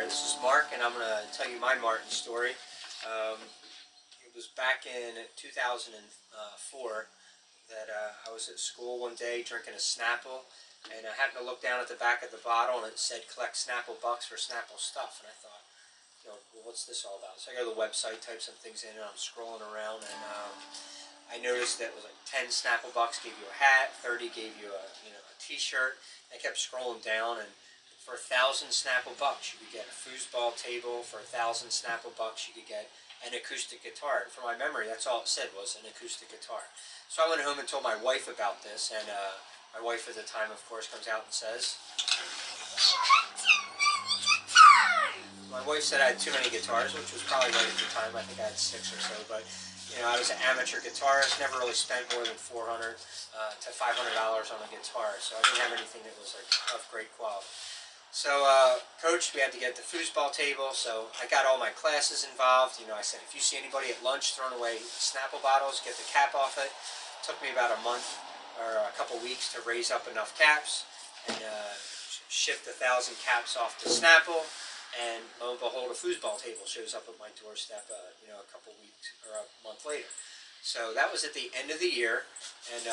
this is Mark, and I'm going to tell you my Martin story. It was back in 2004 that I was at school one day drinking a Snapple, and I happened to look down at the back of the bottle, and it said collect Snapple bucks for Snapple stuff, and I thought, well, what's this all about? So I go to the website, type some things in, and I'm scrolling around, and I noticed that it was like 10 Snapple bucks gave you a hat, 30 gave you a t-shirt. I kept scrolling down, and for 1,000 Snapple bucks, you could get a foosball table. For 1,000 Snapple bucks, you could get an acoustic guitar. And for my memory, that's all it said was an acoustic guitar. So I went home and told my wife about this, and my wife at the time, of course, comes out and says, my wife said I had too many guitars, which was probably right at the time. I think I had 6 or so, but I was an amateur guitarist, never really spent more than $400 to $500 on a guitar, so I didn't have anything that was like of great quality. So, Coach, we had to get the foosball table, so I got all my classes involved. I said, if you see anybody at lunch throwing away Snapple bottles, get the cap off it. It took me about a month or a couple weeks to raise up enough caps and shipped 1,000 caps off to Snapple. And lo and behold, a foosball table shows up at my doorstep, a couple weeks or a month later. So that was at the end of the year, and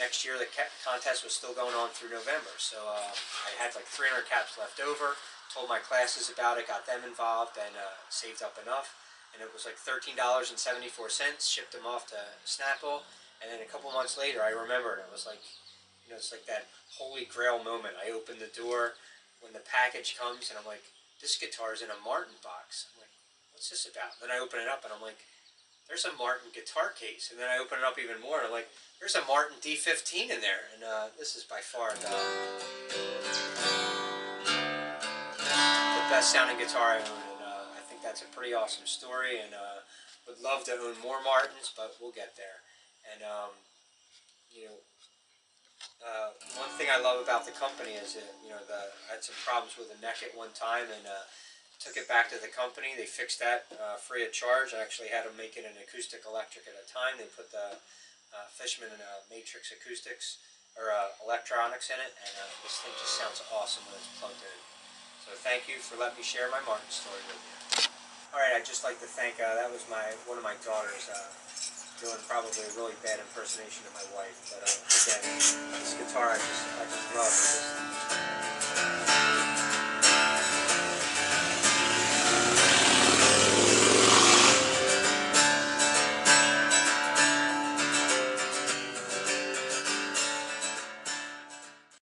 next year the contest was still going on through November. So I had like 300 caps left over, told my classes about it, got them involved, and saved up enough. And it was like $13.74, shipped them off to Snapple, and then a couple months later I remembered. It was like, it's like that holy grail moment. I opened the door when the package comes, and I'm like, this guitar is in a Martin box. I'm like, what's this about? Then I open it up, and I'm like, there's a Martin guitar case. And then I open it up even more, and I'm like, there's a Martin D15 in there. And this is by far the best sounding guitar I own. And I think that's a pretty awesome story, and would love to own more Martins, but we'll get there. And one thing I love about the company is that, I had some problems with the neck at one time, and took it back to the company. They fixed that free of charge. I actually had them make it an acoustic electric at a time. They put the Fishman and Matrix acoustics or electronics in it, and this thing just sounds awesome when it's plugged in. So thank you for letting me share my Martin story with you. All right, I'd just like to thank, that was one of my daughters doing probably a really bad impersonation of my wife, but again, this guitar I just love.